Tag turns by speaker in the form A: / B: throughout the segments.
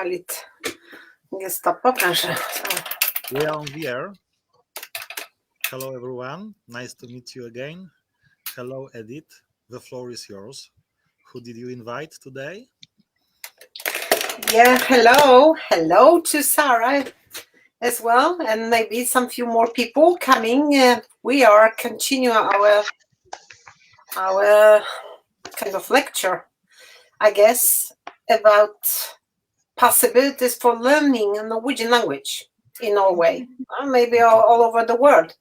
A: var litt gestappa, kanskje.
B: We are on the air. Hello, everyone. Nice to meet you again. Hello, Edith. The floor is yours. Who did you invite today?
A: Yeah, hello. Hello to Saara as well, and maybe some few more people coming. We are continuing our kind of lecture, I guess, about possibilities for learning Norwegian language in Norway, or maybe all over the world.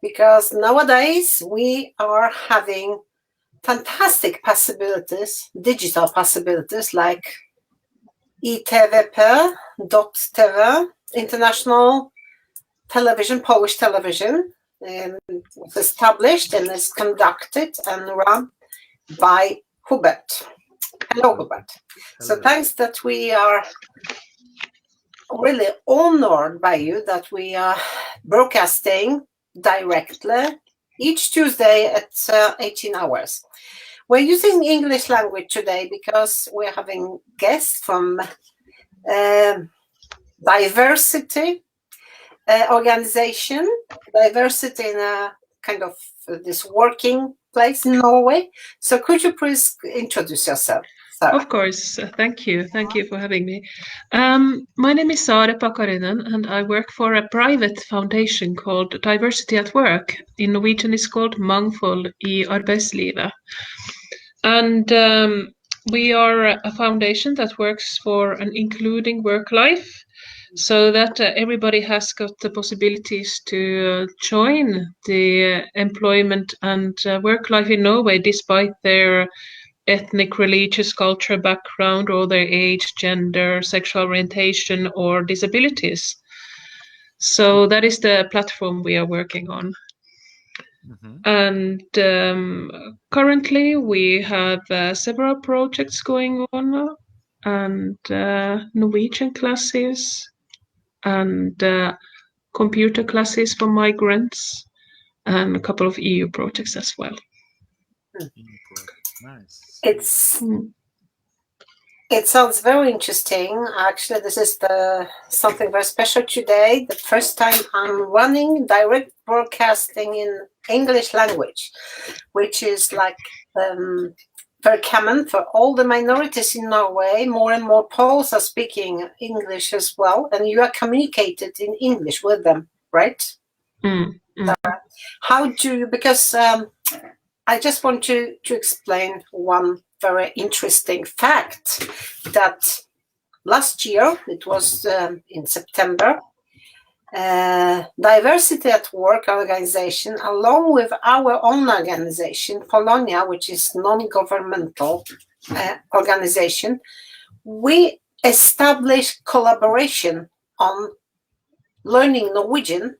A: Because nowadays we are having fantastic possibilities, digital possibilities like ITVP.tv, International Television, Polish Television, was established and is conducted and run by Hubert. Hello, Hubert.
B: Hello.
A: So thanks that we are really honored by you that we are broadcasting directly each Tuesday at 18 hours. We're using English language today because we're having guests from diversity organization, diversity in a kind of this working place in Norway. So could you please introduce yourself? Saara?
C: Of course. Thank you. Thank you for having me. My name is Saara and I work for a private foundation called Diversity at Work. In Norwegian, it's called Mangfold I arbeidslivet. And we are a foundation that works for an including work life so that everybody has got the possibilities to join the employment and work life in Norway despite their ethnic, religious, cultural background or their age, gender, sexual orientation or disabilities. So that is the platform we are working on.
B: Mhm.
C: And currently we have several projects going on and Norwegian classes and computer classes for migrants and a couple of EU projects as well.
B: Nice.
A: It sounds very interesting. Actually, this is something very special today. The first time I'm running direct broadcasting in English language, which is like very common for all the minorities in Norway. More and more Poles are speaking English as well, and you are communicated in English with them, right? How do you, because I just want to explain one very interesting fact that last year, it was in September, Diversity at Work organization, along with our own organization, Polonia, which is non-governmental organization, we established collaboration on learning Norwegian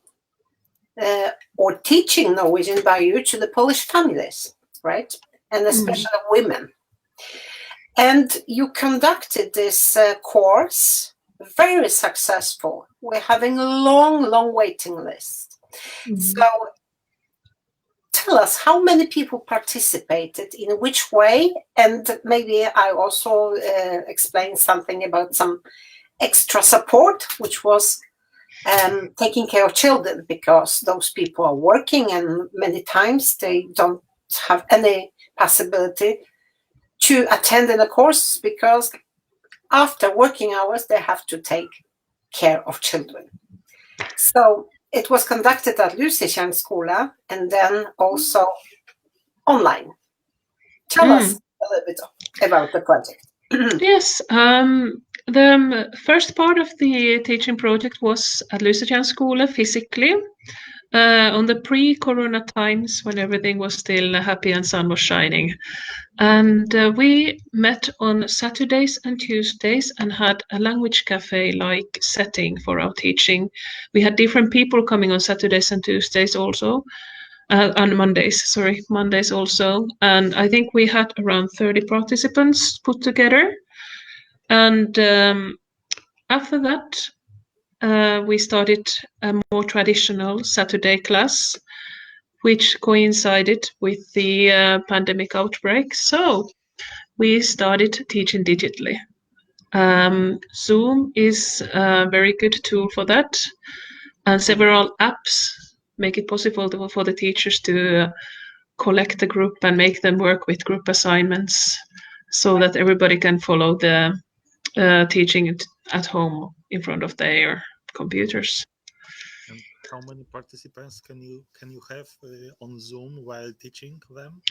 A: or teaching Norwegian by you to the Polish families, right? And especially women. And you conducted this course very successful. We're having a long waiting list. So tell us how many people participated, in which way, and maybe I also explain something about some extra support, which was taking care of children, because those people are working and many times they don't have any possibility to attend in a course because after working hours they have to take care of children. So it was conducted at Lysekärnskola and then also online. Tell us a little bit about the project.
C: Yes, the first part of the teaching project was at Lysekärnskola physically on the pre-corona times when everything was still happy and sun was shining. And we met on Saturdays and Tuesdays and had a language cafe-like setting for our teaching. We had different people coming on Saturdays and Tuesdays also. On Mondays also. And I think we had around 30 participants put together. And after that, we started a more traditional Saturday class, which coincided with the pandemic outbreak. So we started teaching digitally. Zoom is a very good tool for that, and several apps make it possible for the teachers to collect the group and make them work with group assignments so that everybody can follow the teaching it at home in front of their computers.
B: And how many participants can you have on Zoom while teaching them?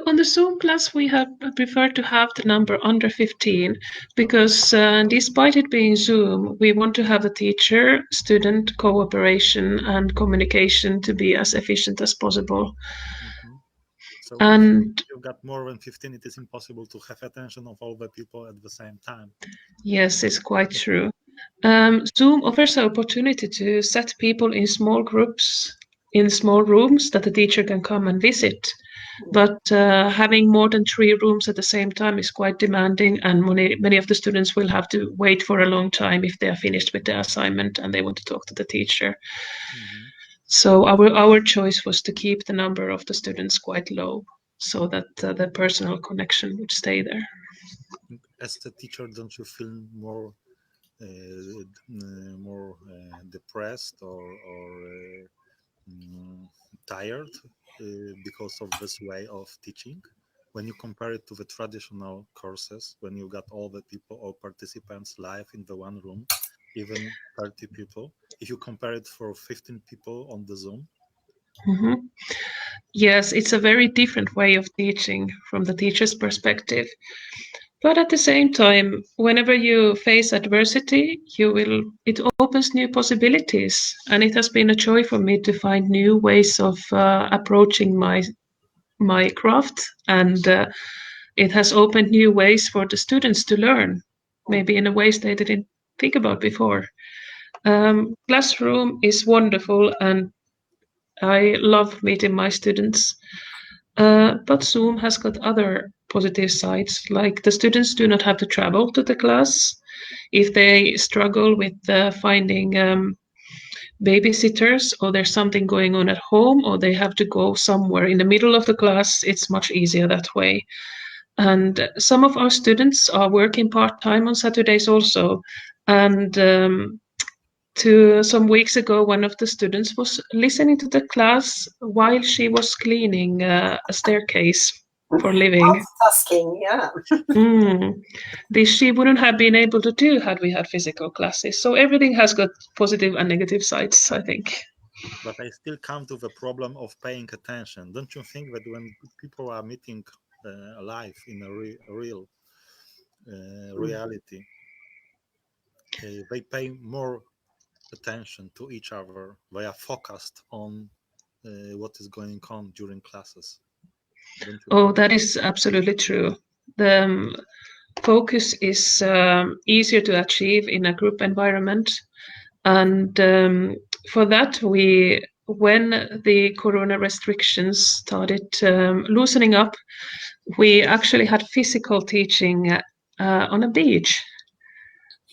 C: On the Zoom class, we have preferred to have the number under 15 because despite it being Zoom, we want to have the teacher-student cooperation and communication to be as efficient as possible.
B: Mm-hmm. So
C: And
B: if you've got more than 15, it is impossible to have attention of all the people at the same time.
C: yes, it's quite true. Zoom offers an opportunity to set people in small groups, in small rooms that the teacher can come and visit. But having more than 3 rooms at the same time is quite demanding, and many of the students will have to wait for a long time if they are finished with their assignment and they want to talk to the teacher.
B: Mm-hmm.
C: So our choice was to keep the number of the students quite low so that the personal connection would stay there.
B: As a teacher, don't you feel more depressed or tired because of this way of teaching when you compare it to the traditional courses, when you got all the people, all participants live in the one room, even 30 people? If you compare it for 15 people on the Zoom.
C: Mm-hmm. Yes, it's a very different way of teaching from the teacher's perspective. But at the same time, whenever you face adversity, it opens new possibilities. And it has been a joy for me to find new ways of approaching my craft. And it has opened new ways for the students to learn, maybe in a ways they didn't think about before. Classroom is wonderful, and I love meeting my students. But Zoom has got other positive sides, like the students do not have to travel to the class. If they struggle with finding babysitters, or there's something going on at home, or they have to go somewhere in the middle of the class, it's much easier that way. And some of our students are working part-time on Saturdays also. And some weeks ago, one of the students was listening to the class while she was cleaning a staircase for living.
A: Multitasking, yeah.
C: This she wouldn't have been able to do had we had physical classes. So everything has got positive and negative sides, I think.
B: But I still come to the problem of paying attention. Don't you think that when people are meeting live in a real reality, they pay more attention to each other? They are focused on what is going on during classes.
C: Oh, that is absolutely true. The focus is easier to achieve in a group environment. And for that, when the corona restrictions started loosening up, we actually had physical teaching on a beach.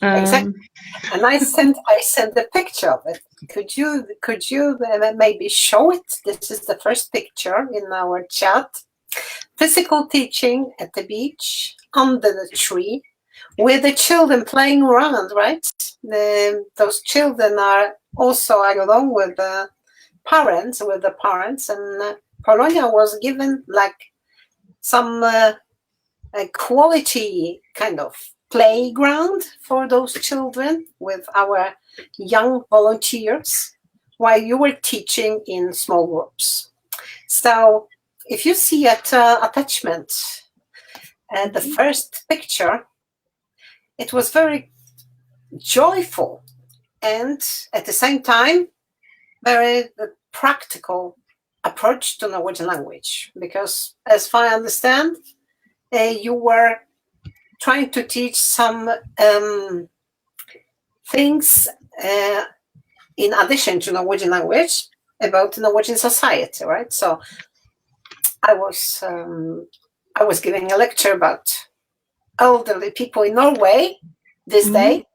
A: Exactly. And I sent a picture of it. Could you maybe show it? This is the first picture in our chat. Physical teaching at the beach under the tree with the children playing around, right? Those children are also along with the parents, and Polonia was given like some a quality kind of playground for those children with our young volunteers while you were teaching in small groups. So if you see at attachment, the first picture, it was very joyful and at the same time very practical approach to Norwegian language, because as far as I understand, you were trying to teach some things in addition to Norwegian language about Norwegian society, right? So I was giving a lecture about elderly people in Norway this day,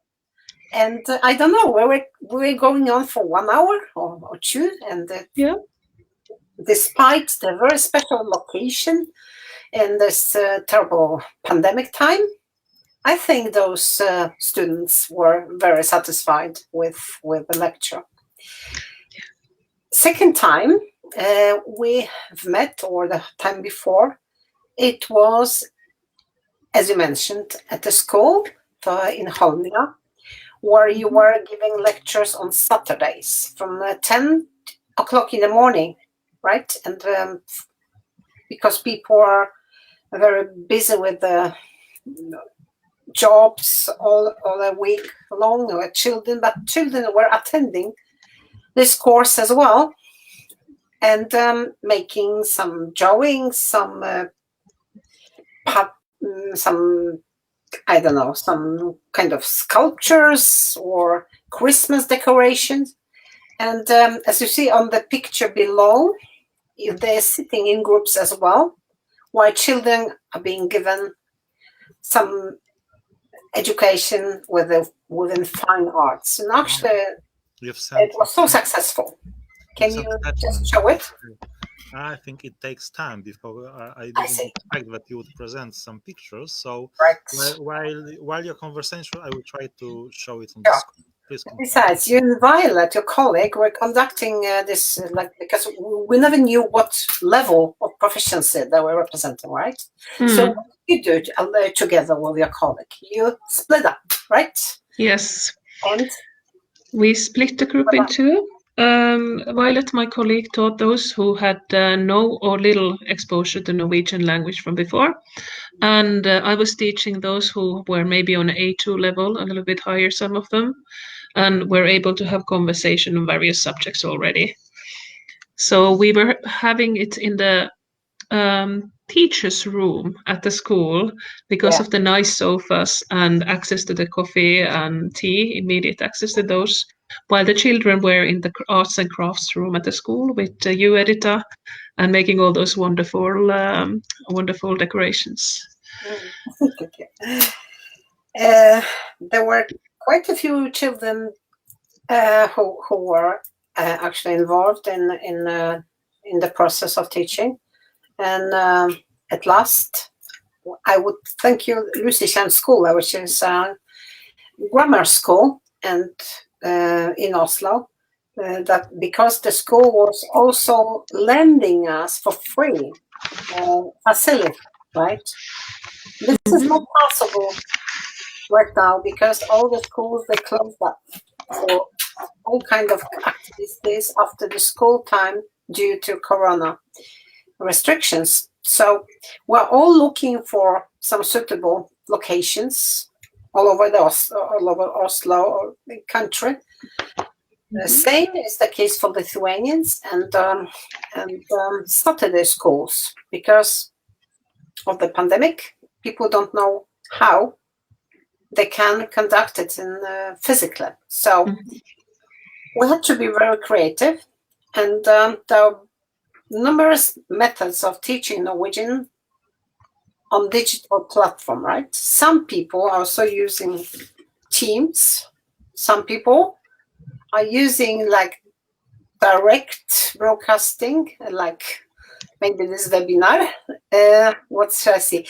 A: and I don't know, we were going on for 1 hour or 2, and despite the very special location in this terrible pandemic time, I think those students were very satisfied with the lecture. Second time we have met, or the time before, it was, as you mentioned, at the school in Holmia, where you were giving lectures on Saturdays from 10 o'clock in the morning, right? And because people are very busy with the jobs all a week long, or children, but children were attending this course as well, and making some drawings, some I don't know, some kind of sculptures or Christmas decorations. And as you see on the picture below, they're sitting in groups as well, while children are being given some education within fine arts. And actually, it was so successful. Can you just show it?
B: I think it takes time before I didn't expect that you would present some pictures. So while your conversation, I will try to show it on the screen. Please continue.
A: Besides, you and Violet, your colleague, were conducting this because we never knew what level of proficiency they were representing, right? So what did you do together with your colleague? You split up, right?
C: Yes.
A: And
C: we split the group in two. Violet, my colleague, taught those who had no or little exposure to Norwegian language from before. And I was teaching those who were maybe on A2 level, a little bit higher, some of them, and were able to have conversation on various subjects already. So we were having it in the teacher's room at the school because of the nice sofas and access to the coffee and tea, immediate access to those, while the children were in the arts and crafts room at the school with you, Edita, and making all those wonderful decorations.
A: There were quite a few children who were actually involved in the process of teaching. And at last, I would thank you, Lusitjan School, which is a grammar school and in Oslo, that because the school was also lending us for free facility, right? This is not possible right now because all the schools, they closed up for all kind of activities after the school time due to Corona restrictions. So we're all looking for some suitable locations all over Oslo or the country. The same is the case for Lithuanians and Saturday schools. Because of the pandemic, people don't know how they can conduct it in physically. So we had to be very creative, and there are numerous methods of teaching Norwegian on digital platform, right? Some people are also using Teams. Some people are using like direct broadcasting, like maybe this webinar. What should I see?